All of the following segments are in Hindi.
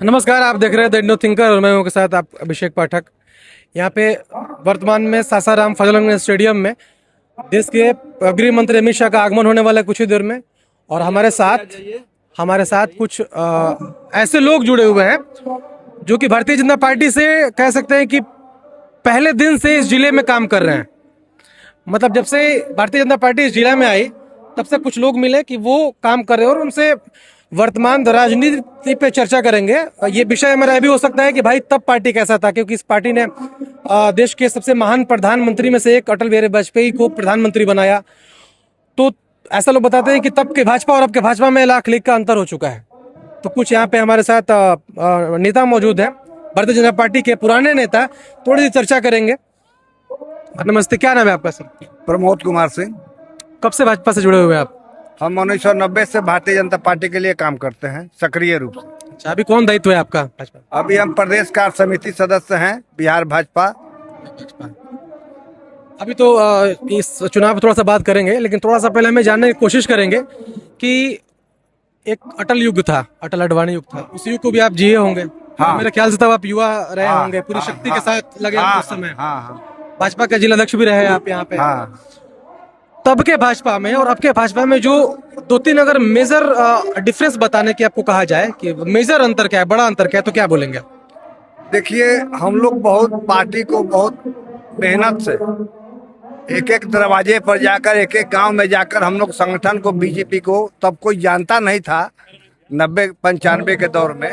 नमस्कार, आप देख रहे हैं द इंडो थिंकर और मैं हूं के साथ आप अभिषेक पाठक। यहाँ पे वर्तमान में सासाराम फजलगंज स्टेडियम में देश के गृह मंत्री अमित शाह का आगमन होने वाला है कुछ ही देर में। और हमारे साथ कुछ ऐसे लोग जुड़े हुए हैं जो कि भारतीय जनता पार्टी से कह सकते हैं कि पहले दिन से इस जिले में काम कर रहे हैं। मतलब जब से भारतीय जनता पार्टी इस जिला में आई तब से कुछ लोग मिले कि वो काम कर रहे हैं और उनसे वर्तमान राजनीति पे चर्चा करेंगे। ये विषय हमारा यह भी हो सकता है कि भाई तब पार्टी कैसा था, क्योंकि इस पार्टी ने देश के सबसे महान प्रधानमंत्री में से एक अटल बिहारी वाजपेयी को प्रधानमंत्री बनाया। तो ऐसा लोग बताते हैं कि तब के भाजपा और अब के भाजपा में लाख लीग का अंतर हो चुका है। तो कुछ यहाँ पे हमारे साथ नेता मौजूद हैं, भारतीय जनता पार्टी के पुराने नेता, थोड़ी सी चर्चा करेंगे। नमस्ते, क्या नाम है आपका सर? प्रमोद कुमार सिंह। कब से भाजपा से जुड़े हुए हैं आप? हम 1990 से भारतीय जनता पार्टी के लिए काम करते हैं सक्रिय रूप से। अच्छा, अभी कौन दायित्व है आपका भाजपा? अभी हम प्रदेश कार्य समिति सदस्य हैं बिहार भाजपा। अभी तो इस चुनाव पर थोड़ा सा बात करेंगे, लेकिन थोड़ा सा पहले हमें जानने की कोशिश करेंगे कि एक अटल युग था, अटल अडवाणी युग था, उस युग को भी आप जिए होंगे। हाँ। मेरे ख्याल से तब आप युवा रहे हाँ, होंगे, पूरी हाँ, शक्ति हाँ, के साथ लगे होंगे उस समय। हाँ। भाजपा के जिला अध्यक्ष भी रहे आप यहाँ पे। हाँ। तब के भाजपा में और अब के भाजपा में जो दो तीन अगर मेजर डिफरेंस बताने की आपको कहा जाए कि मेजर अंतर क्या है, बड़ा अंतर क्या है, तो क्या बोलेंगे आप? देखिए, हम लोग बहुत पार्टी को बहुत मेहनत से एक एक दरवाजे पर जाकर एक एक गांव में जाकर हम लोग संगठन को बीजेपी को तब कोई जानता नहीं था 90-95 के दौर में।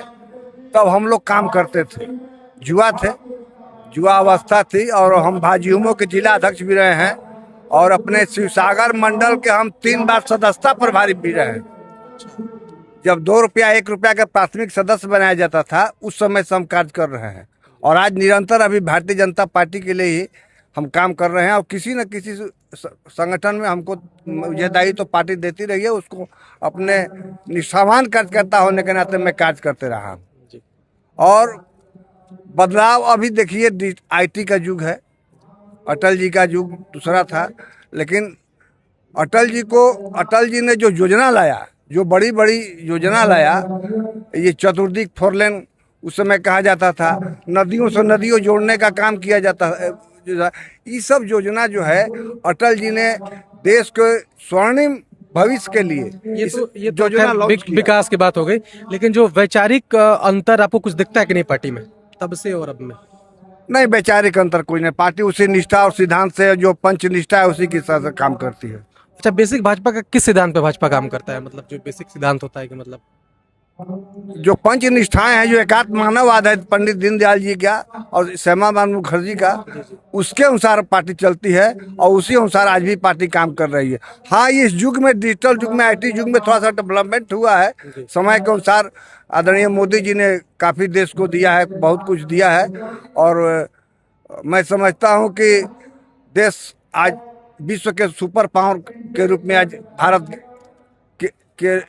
तब हम लोग काम करते थे, जुआ अवस्था थी और हम भाजयुमो के जिला अध्यक्ष भी रहे हैं और अपने शिवसागर मंडल के हम 3 बार सदस्यता प्रभारी भी रहे हैं। जब 2 रुपया 1 रुपया का प्राथमिक सदस्य बनाया जाता था उस समय से हम कार्य कर रहे हैं और आज निरंतर अभी भारतीय जनता पार्टी के लिए ही हम काम कर रहे हैं और किसी न किसी संगठन में हमको ये दायित्व तो पार्टी देती रही है, उसको अपने निष्ठावान कार्यकर्ता होने के नाते मैं कार्य करते रहा। और बदलाव अभी देखिए, आईटी का युग है, अटल जी का युग दूसरा था, लेकिन अटल जी ने जो योजना लाया, जो बड़ी बड़ी योजना लाया, ये चतुर्दिक 4 लेन उस समय कहा जाता था, नदियों से नदियों जोड़ने का काम किया जाता है। ये सब योजना जो है अटल जी ने देश के स्वर्णिम भविष्य के लिए ये तो विकास की बात हो गई, लेकिन जो वैचारिक अंतर आपको कुछ दिखता है कि नहीं पार्टी में तब से और अब में? नहीं, वैचारिक अंतर कोई नहीं, पार्टी उसी निष्ठा और सिद्धांत से, जो पंच निष्ठा है उसी के साथ काम करती है। अच्छा, बेसिक भाजपा का किस सिद्धांत पे भाजपा काम करता है? मतलब जो बेसिक सिद्धांत होता है कि मतलब जो पंच निष्ठाएं हैं, जो एकात्म मानववाद है पंडित दीनदयाल जी का और श्यामा प्रसाद मुखर्जी का, उसके अनुसार पार्टी चलती है और उसी अनुसार आज भी पार्टी काम कर रही है। हाँ, इस युग में, डिजिटल युग में, आईटी युग में थोड़ा सा डेवलपमेंट हुआ है समय के अनुसार। आदरणीय मोदी जी ने काफ़ी देश को दिया है, बहुत कुछ दिया है और मैं समझता हूँ कि देश आज विश्व के सुपर पावर के रूप में आज भारत के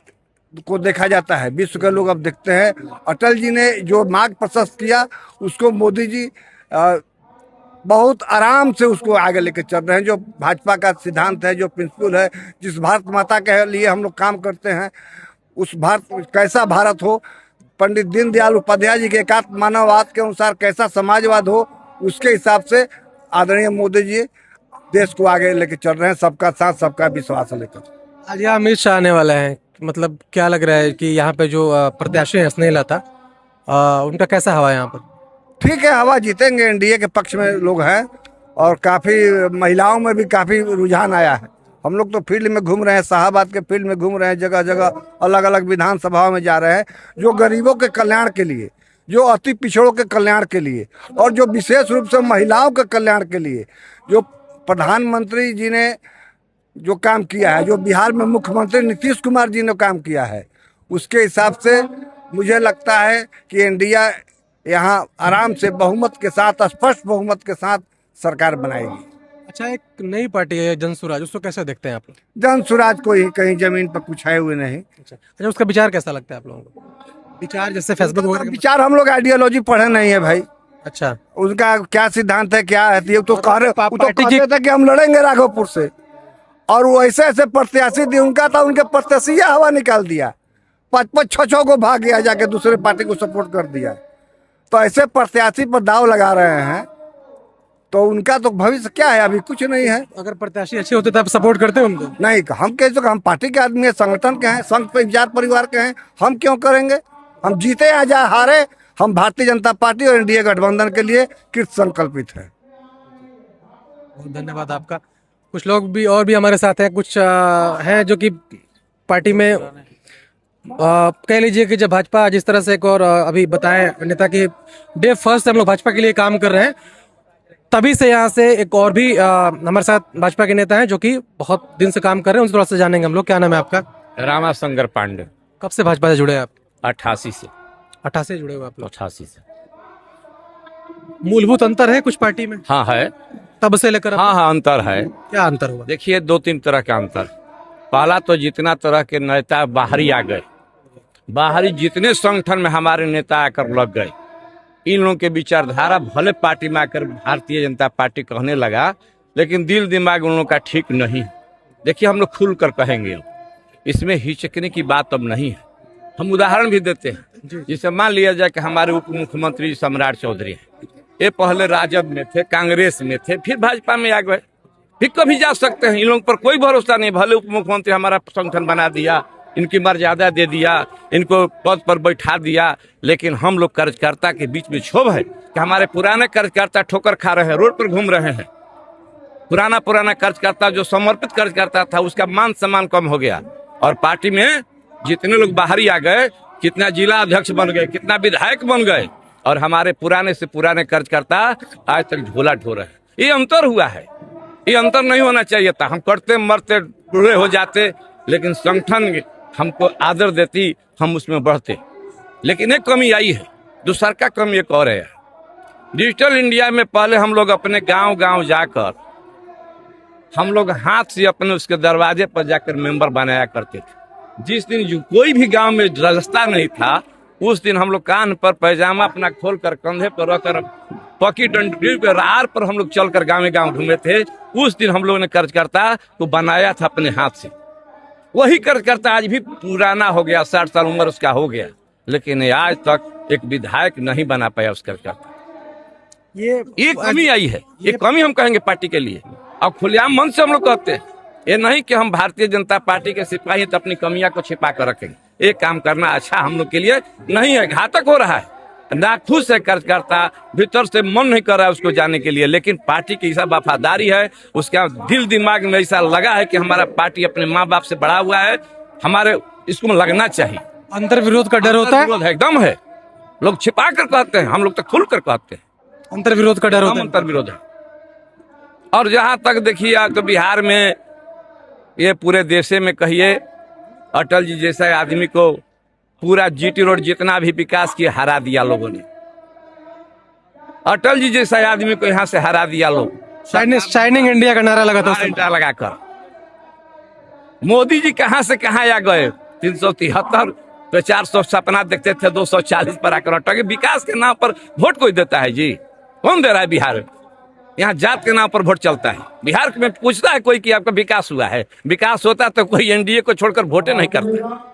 को देखा जाता है। विश्व के लोग अब देखते हैं अटल जी ने जो मार्ग प्रशस्त किया उसको मोदी जी बहुत आराम से उसको आगे लेकर चल रहे हैं। जो भाजपा का सिद्धांत है, जो प्रिंसिपल है, जिस भारत माता के लिए हम लोग काम करते हैं, उस भारत कैसा भारत हो, पंडित दीनदयाल उपाध्याय जी के एकात्म मानववाद के अनुसार कैसा समाजवाद हो, उसके हिसाब से आदरणीय मोदी जी देश को आगे लेकर चल रहे हैं, सबका साथ सबका विश्वास लेकर। आज यहाँ अमित शाह आने वाला है, मतलब क्या लग रहा है कि यहाँ पे जो प्रत्याशी है स्नेहलता, उनका कैसा हवा है यहाँ पर? ठीक है, हवा जीतेंगे, एनडीए के पक्ष में लोग हैं और काफ़ी महिलाओं में भी काफ़ी रुझान आया है। हम लोग तो फील्ड में घूम रहे हैं, शाहबाद के फील्ड में घूम रहे हैं, जगह जगह अलग अलग विधानसभाओं में जा रहे हैं, जो गरीबों के कल्याण के लिए, जो अति पिछड़ों के कल्याण के लिए और जो विशेष रूप से महिलाओं के कल्याण के लिए जो प्रधानमंत्री जी ने जो काम किया है, जो बिहार में मुख्यमंत्री नीतीश कुमार जी ने काम किया है, उसके हिसाब से मुझे लगता है कि एनडीए यहाँ आराम से बहुमत के साथ, स्पष्ट बहुमत के साथ सरकार बनाएगी। अच्छा, एक नई पार्टी है जन सुराज, उसको कैसे देखते हैं आप लोग? जन सुराज को ही कहीं जमीन पर कुछ है हुए नहीं। अच्छा, उसका विचार कैसा लगता है आप लोगों को? विचार जैसे फेसबुक वगैरह? विचार हम लोग आइडियोलॉजी पढ़े नहीं है भाई। अच्छा, उनका क्या सिद्धांत है, क्या है, तो कह रहे पार्टी थे कि हम लड़ेंगे राघोपुर से, और वो ऐसे ऐसे प्रत्याशी दिए, उनका था, उनके प्रत्याशी हवा निकाल दिया। 5-5 6-6 को भाग गया, जाके दूसरे पार्टी को सपोर्ट कर दिया। तो ऐसे प्रत्याशी पर दाव लगा रहे हैं, तो उनका तो भविष्य क्या है? अभी कुछ नहीं है। अगर प्रत्याशी अच्छे होते तो आप सपोर्ट करते उनको? नहीं, हम कैसे, हम पार्टी के आदमी है, संगठन के हैं, संघ विचार परिवार के हैं, हम क्यों करेंगे? हम जीते या जा हारे, हम भारतीय जनता पार्टी और एनडीए गठबंधन के लिए कृत संकल्पित है। बहुत धन्यवाद आपका। कुछ लोग भी और भी हमारे साथ हैं, कुछ हैं जो कि पार्टी में कह लीजिए कि जब भाजपा जिस तरह से एक और अभी बताएं नेता की डे फर्स्ट से हम लोग भाजपा के लिए काम कर रहे हैं, तभी से यहाँ से एक और भी हमारे साथ भाजपा के नेता हैं जो कि बहुत दिन से काम कर रहे हैं, उनसे थोड़ा सा जानेंगे हम लोग। क्या नाम है आपका? रामाशंकर पांडे। कब से भाजपा से जुड़े हैं आप? 88 से। 88 से जुड़े हुए आप लोग? 88 से। मूलभूत अंतर है कुछ पार्टी में हाँ है। तब से लेकर अब? हाँ अंतर है। क्या अंतर हुआ? देखिए 2-3 तरह का अंतर। पहला तो जितना तरह के नेता बाहरी आ गए, बाहरी जितने संगठन में हमारे नेता आकर लग गए, इन लोगों के विचारधारा भले पार्टी में आकर भारतीय जनता पार्टी कहने लगा, लेकिन दिल दिमाग उन लोगों का ठीक नहीं। देखिए हम लोग खुल कर कहेंगे, अब इसमें हिचकने की बात अब नहीं है। हम उदाहरण भी देते हैं। जिसे मान लिया जाए कि हमारे उप मुख्यमंत्री सम्राट चौधरी हैं, ये पहले राजद में थे, कांग्रेस में थे, फिर भाजपा में आ गए, फिर कभी जा सकते हैं। इन लोगों पर कोई भरोसा नहीं। भले उप मुख्यमंत्री हमारा संगठन बना दिया, इनकी मर्यादा दे दिया, इनको पद पर बैठा दिया, लेकिन हम लोग कार्यकर्ता के बीच में क्षोभ है कि हमारे पुराने कार्यकर्ता ठोकर खा रहे हैं, रोड पर घूम रहे हैं। पुराना कार्यकर्ता जो समर्पित कार्यकर्ता था, उसका मान सम्मान कम हो गया। और पार्टी में जितने लोग बाहरी आ गए, कितना जिला अध्यक्ष बन गए, कितना विधायक बन गए, और हमारे पुराने से पुराने कार्यकर्ता आज तक झोला ढो रहे हैं। ये अंतर हुआ है। ये अंतर नहीं होना चाहिए था। हम करते मरते बूढ़े हो जाते, लेकिन संगठन हमको आदर देती, हम उसमें बढ़ते। लेकिन एक कमी आई है, दूसरा का कमी एक और है। डिजिटल इंडिया में पहले हम लोग अपने गांव गांव जाकर हम लोग हाथ से अपने उसके दरवाजे पर जाकर मेंबर बनाया करते थे। जिस दिन जो कोई भी गांव में रास्ता नहीं था, उस दिन हम लोग कान पर पैजामा अपना खोलकर कंधे पर रखकर पकी डंडी पे रार पर हम लोग चलकर गाँव गाँव घूमे थे। उस दिन हम लोगों ने कार्यकर्ता को बनाया था अपने हाथ से। वही कार्यकर्ता आज भी पुराना हो गया, 60 साल उम्र उसका हो गया, लेकिन आज तक एक विधायक नहीं बना पाया उस कार्यकर्ता। ये कमी आई है। ये कमी हम कहेंगे पार्टी के लिए। अब खुलेआम मन से हम लोग कहते हैं, ये नहीं कि हम भारतीय जनता पार्टी के सिपाही तो अपनी कमियां को छिपा कर रखेंगे। ये काम करना अच्छा हम लोग के लिए नहीं है, घातक हो रहा है। नाखुश है कार्यकर्ता, भीतर से मन नहीं कर रहा है उसको जाने के लिए, लेकिन पार्टी की ऐसा वफादारी है, उसका दिल दिमाग में ऐसा लगा है कि हमारा पार्टी अपने माँ बाप से बड़ा हुआ है, हमारे इसको लगना चाहिए। अंतर विरोध का डर होता है? एकदम है। लोग छिपा कर कहते हैं, हम लोग तो खुल कर कहते हैं। अंतर विरोध का डर होता है? अंतर विरोध है। और जहाँ तक देखिए तो बिहार में, ये पूरे देश में कहिए, अटल जी जैसा आदमी को पूरा जीटी रोड जितना भी विकास किया हरा दिया लोगों ने। अटल जी जैसा आदमी को यहाँ से हरा दिया लोग। शाइनिंग इंडिया का नारा लगा था लगाकर। मोदी जी कहाँ से कहाँ आ गए। 373 पे 400 सपना देखते थे, 240 पर आकर अटके। विकास के नाम पर वोट कोई देता है जी? कौन दे रहा है बिहार में? यहाँ जात के नाम पर वोट चलता है। बिहार में पूछता है कोई कि आपका विकास हुआ है? विकास होता तो कोई एनडीए को छोड़कर वोटे नहीं करता।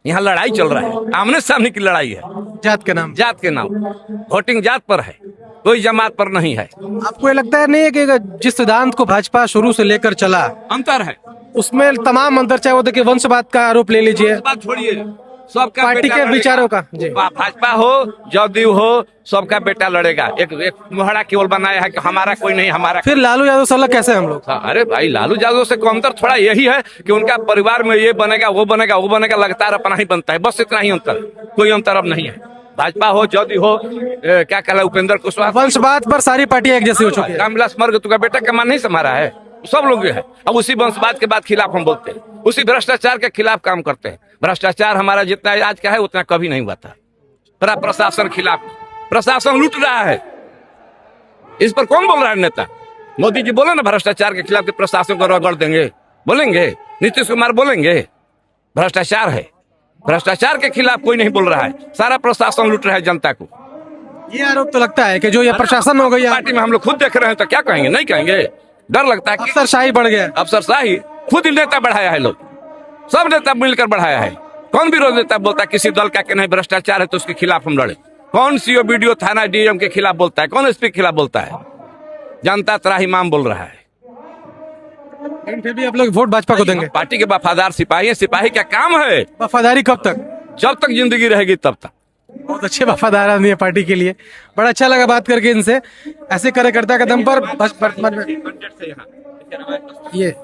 यहाँ लड़ाई चल रहा है, आमने सामने की लड़ाई है। जात के नाम? जात के नाम। वोटिंग जात पर है, कोई जमात पर नहीं है। आपको ये लगता है नहीं है कि जिस सिद्धांत को भाजपा शुरू से लेकर चला, अंतर है उसमें तमाम अंतर, चाहे वो देखिए वंशवाद का आरोप ले लीजिए, बात छोड़िए, सबका पार्टी के विचारों का जी, भाजपा हो जदयू हो, सबका बेटा लड़ेगा। एक मोहरा केवल बनाया है कि हमारा कोई नहीं, हमारा। फिर लालू यादव से अलग कैसे हम लोग? अरे भाई, लालू यादव से अंतर थोड़ा यही है कि उनका परिवार में ये बनेगा वो बनेगा वो बनेगा, लगातार अपना ही बनता है, बस इतना ही अंतर। कोई अंतर अब नहीं है। भाजपा हो जदयू हो, क्या कहला उपेंद्र कुशवाहा, वंशवाद पर सारी पार्टियां एक जैसी हो चुकी है। रामविलास मर्ग तुका बेटा का मान नहीं संभाला है, सब लोग है। अब उसी वंशवाद के बाद खिलाफ हम बोलते हैं, उसी भ्रष्टाचार के खिलाफ काम करते हैं। भ्रष्टाचार हमारा जितना आज का है उतना कभी नहीं हुआ था। पूरा प्रशासन खिलाफ, प्रशासन लूट रहा है। इस पर कौन बोल रहा है? नेता मोदी जी बोले ना भ्रष्टाचार के खिलाफ, प्रशासन को रगड़ देंगे, बोलेंगे। नीतीश कुमार बोलेंगे भ्रष्टाचार है। भ्रष्टाचार के खिलाफ कोई नहीं बोल रहा है, सारा प्रशासन लूट रहा है जनता को। ये आरोप तो लगता है कि जो ये प्रशासन हो गई पार्टी में हम लोग खुद देख रहे हैं, तो क्या कहेंगे? नहीं कहेंगे। डर लगता है। अफसरशाही बढ़ गया। अफसरशाही खुद नेता बढ़ाया है, लोग सब नेता मिलकर बढ़ाया है। कौन विरोध नेता बोलता है किसी दल का कि नहीं भ्रष्टाचार है तो उसके खिलाफ हम लड़े? कौन सीओ वीडियो थाना डीएम के खिलाफ बोलता है? कौन एसपी के खिलाफ बोलता है? जनता त्राहिमाम बोल रहा है। लेकिन फिर भी आप लोग वोट भाजपा को देंगे? पार्टी के वफादार सिपाही हैं। सिपाही का काम है, वफादारी कब तक? जब तक जिंदगी रहेगी तब तक। बहुत अच्छे वफादार आदमी है पार्टी के लिए। बड़ा अच्छा लगा बात करके इनसे। ऐसे कार्यकर्ता का दम पर वर्तमान में ये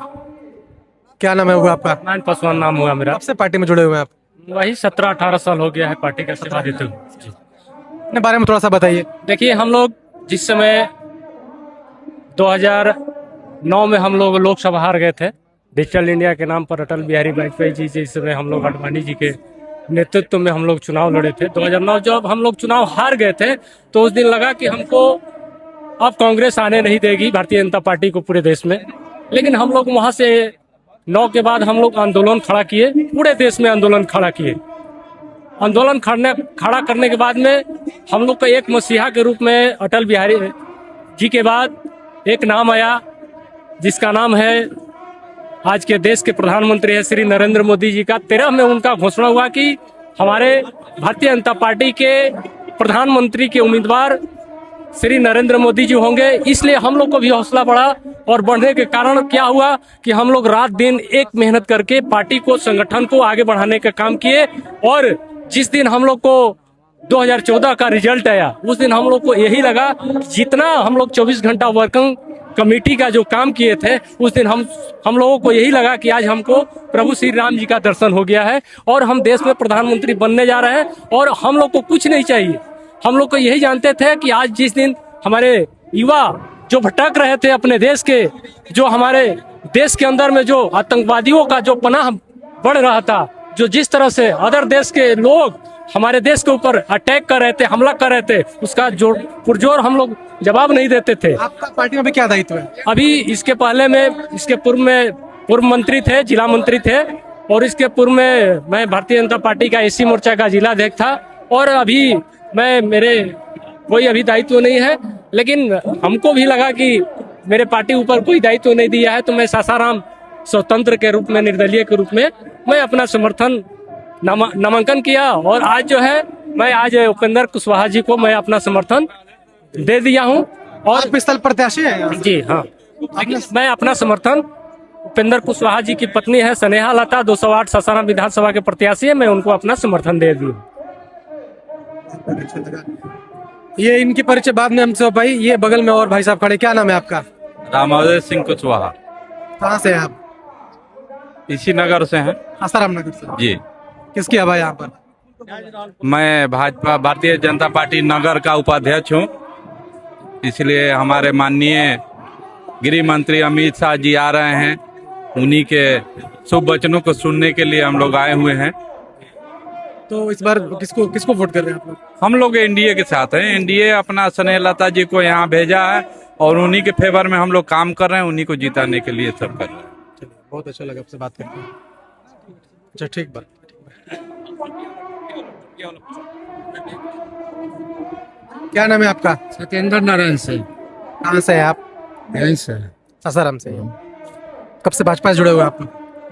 क्या नाम है हुआ आपका? नारायण पासवान नाम हुआ मेरा। कब से पार्टी में जुड़े हुए हैं आप? वही 17-18 साल हो गया है पार्टी का सेवा देते हुए। अपने बारे में थोड़ा सा बताइए। देखिए, हम लोग जिस समय 2009 में हम लोग लोकसभा हार गए थे डिजिटल इंडिया के नाम पर, अटल बिहारी वाजपेयी जी जिस समय हम लोग आडवाणी जी के नेतृत्व में हम लोग चुनाव लड़े थे। 2009 जब हम लोग चुनाव हार गए थे तो उस दिन लगा कि हमको अब कांग्रेस आने नहीं देगी, भारतीय जनता पार्टी को पूरे देश में। लेकिन हम लोग वहां से 9 के बाद हम लोग आंदोलन खड़ा किए, पूरे देश में आंदोलन खड़ा किए। आंदोलन खड़ा करने के बाद में हम लोग का एक मसीहा के रूप में अटल बिहारी जी के बाद एक नाम आया जिसका नाम है आज के देश के प्रधानमंत्री है श्री नरेंद्र मोदी जी का। 13 में उनका घोषणा हुआ कि हमारे भारतीय जनता पार्टी के प्रधानमंत्री के उम्मीदवार श्री नरेंद्र मोदी जी होंगे। इसलिए हम लोग को भी हौसला बढ़ा और बढ़ने के कारण क्या हुआ कि हम लोग रात दिन एक मेहनत करके पार्टी को, संगठन को आगे बढ़ाने का काम किए। और जिस दिन हम लोग को 2014 का रिजल्ट आया उस दिन हम लोग को यही लगा जितना हम लोग 24 घंटा वर्किंग कमेटी का जो काम किए थे उस दिन हम लोगों को यही लगा कि आज हमको प्रभु श्री राम जी का दर्शन हो गया है और हम देश में प्रधानमंत्री बनने जा रहे हैं। और हम लोग को कुछ नहीं चाहिए, हम लोग को यही जानते थे कि आज जिस दिन हमारे युवा जो भटक रहे थे अपने देश के, जो हमारे देश के अंदर में जो आतंकवादियों का जो पनाह बढ़ रहा था, जो जिस तरह से अदर देश के लोग हमारे देश के ऊपर अटैक कर रहे थे, हमला कर रहे थे, उसका जो पुरजोर हम लोग जवाब नहीं देते थे। आपका पार्टी में भी क्या दायित्व है? अभी इसके पूर्व में पूर्व मंत्री थे, जिला मंत्री थे, और इसके पूर्व में मैं भारतीय जनता पार्टी का एसी मोर्चा का जिला अध्यक्ष था। और अभी मेरे कोई अभी दायित्व नहीं है, लेकिन हमको भी लगा कि मेरे पार्टी ऊपर कोई दायित्व नहीं दिया है तो मैं सासाराम स्वतंत्र के रूप में, निर्दलीय के रूप में मैं अपना समर्थन नामांकन किया। और आज जो है मैं आज उपेंद्र कुशवाहा जी को मैं अपना समर्थन दे दिया हूं। और आप स्थल प्रत्याशी हैं? जी हाँ, लेकिन मैं अपना समर्थन उपेंद्र कुशवाहा जी की पत्नी है स्नेहा लता 208 सासाराम विधानसभा के प्रत्याशी है, मैं उनको अपना समर्थन दे दिया। ये इनकी परिचय बाद में हमसे हो पाई। ये बगल में और भाई साहब खड़े, क्या नाम है आपका? रामोदय सिंह कुशवाहा। कहाँ से हैं आप? इसी नगर से हैं आसाराम नगर से। जी। किसकी हवा है यहाँ पर? मैं भाजपा भारतीय जनता पार्टी नगर का उपाध्यक्ष हूँ, इसलिए हमारे माननीय गृह मंत्री अमित शाह जी आ रहे हैं, उन्हीं के शुभ वचनों को सुनने के लिए हम लोग आए हुए हैं। तो इस बार किसको वोट कर रहे हैं आप लोग? हम लोग एनडीए के साथ हैं। एनडीए अपना स्नेहलता जी को यहाँ भेजा है और उन्हीं के फेवर में हम लोग काम कर रहे हैं, उन्हीं को जिताने के लिए सब कर रहे हैं। चलिए, बहुत अच्छा लगा आपसे बात करके। अच्छा, ठीक बात। क्या नाम है आपका? सत्येंद्र नारायण से। कहाँ से है आप? यहीं से। सासाराम से। कब से भाजपा से जुड़े हुए आप?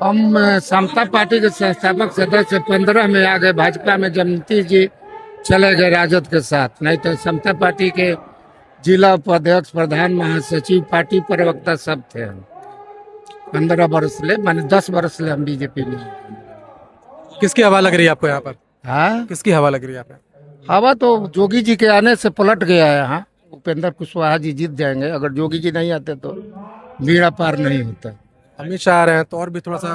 हम समता पार्टी के संस्थापक सदस्य 15 में आ गए भाजपा में, जब नीतीश जी चले गए राजद के साथ। नहीं तो समता पार्टी के जिला उपाध्यक्ष, प्रधान, महासचिव, पार्टी प्रवक्ता सब थे। 15 वर्ष ले, माने 10 वर्ष ले हम बीजेपी में। किसकी हवा लग रही है आपको यहाँ पर? हाँ, किसकी हवा लग रही है यहाँ पे? हवा तो जोगी जी के आने से पलट गया है। यहाँ उपेंद्र कुशवाहा जी जीत जाएंगे, अगर जोगी जी नहीं आते तो बीड़ा पार नहीं होता। अमित शाह आ रहे हैं तो और भी थोड़ा सा।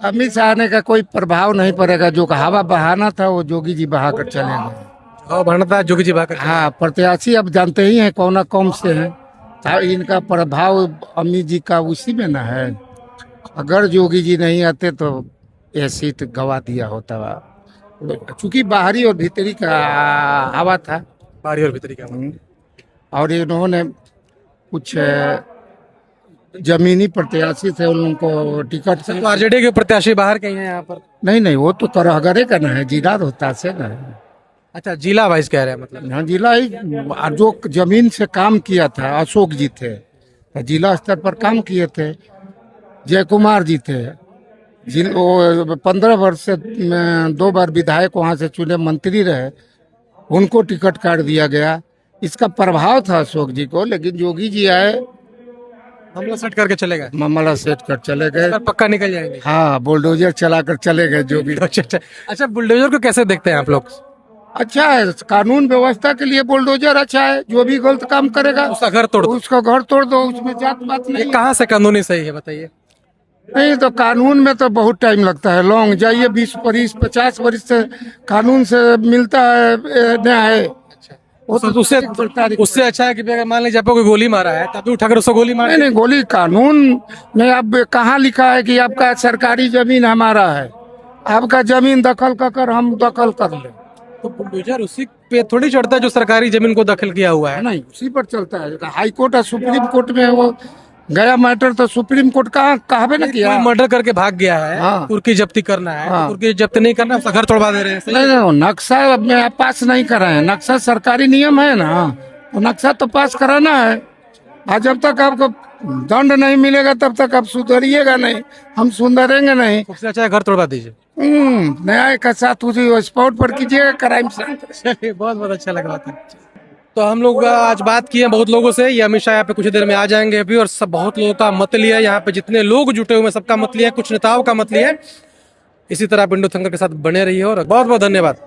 अमित शाह आने का कोई प्रभाव नहीं पड़ेगा। जो हवा बहाना था वो जोगी जी बहा कर चले गए। और बढ़ना था जोगी जी बाकर। हाँ, प्रत्याशी अब जानते ही हैं कौन कौन से हैं, तो इनका प्रभाव अमित जी का उसी में न है। अगर जोगी जी नहीं आते तो यह सीट गवा दिया होता। चूंकि बाहरी और भीतरी का हवा था। बाहरी और भीतरी का। और इन्होंने कुछ जमीनी प्रत्याशी थे, उनको टिकट से। तो आरजेडी के प्रत्याशी बाहर कहीं हैं यहाँ पर? नहीं, वो तो तरहगरे का ना है, जिला होता से ना है। अच्छा, जिला वाइज कह रहे हैं मतलब? हाँ, जिला ही। जो जमीन से काम किया था अशोक जी थे, जिला स्तर पर काम किए थे। जय कुमार जी थे, 15 वर्ष से 2 बार विधायक वहां से चुने, मंत्री रहे, उनको टिकट काट दिया गया। इसका प्रभाव था अशोक जी को, लेकिन योगी जी आए, हमला सेट करके चले गए, मामला सेट कर चले गए। पर पक्का निकल जाएंगे। हाँ, बुलडोजर चलाकर चले गए जो भी। अच्छा, बुलडोजर को कैसे देखते हैं आप लोग? अच्छा है, कानून व्यवस्था के लिए बुलडोजर अच्छा है। जो भी गलत काम करेगा उसका घर तोड़ दो। उसका घर तोड़ दो, उसमें जात पात ये नहीं। कहाँ से कानूनी सही है बताइए? नहीं तो कानून में तो बहुत टाइम लगता है, लॉन्ग जाइए 20-50 वर्ष से कानून से मिलता है न्याय। वो तो उससे उससे अच्छा है कि अगर मान लीजिए आपको कोई गोली मारा है तब भी उठाकर उसको गोली मार। नहीं नहीं, गोली कानून में अब कहाँ लिखा है कि आपका सरकारी जमीन हमारा है, आपका जमीन दखल कर हम दखल कर ले? तो बुलडोजर उसी पे थोड़ी चढ़ता है जो सरकारी जमीन को दखल किया हुआ है। नहीं, उसी पर चलता है। हाई कोर्ट और सुप्रीम कोर्ट में वो गया मैटर, तो सुप्रीम कोर्ट कहाँ पे ना किया। कोई मर्डर करके भाग गया है, हाँ। कुर्की जब्ती करना है, हाँ। तो कुर्की जब्ती नहीं करना, उसका घर तोड़वा दे रहे हैं। सही नहीं नहीं, नक्शा में आप पास नहीं कराए, नक्शा सरकारी नियम है ना, तो नक्शा तो पास कराना है। और जब तक आपको दंड नहीं मिलेगा तब तक आप सुधरिएगा नहीं, हम सुधरेंगे नहीं। सबसे अच्छा है घर तोड़वा दीजिए। न्याय का साथ उसी स्पॉट पर कीजिएगा, क्राइम से। चलिए, बहुत बहुत अच्छा लगा बात है। तो हम लोग आज बात किए बहुत लोगों से, ये हमेशा यहाँ पे कुछ देर में आ जाएंगे अभी, और सब बहुत लोगों का मत लिया यहाँ पे, जितने लोग जुटे हुए हैं सबका मत लिया, कुछ नेताओं का मत लिया। इसी तरह आप इंडो थंगर के साथ बने रहिए और बहुत बहुत धन्यवाद।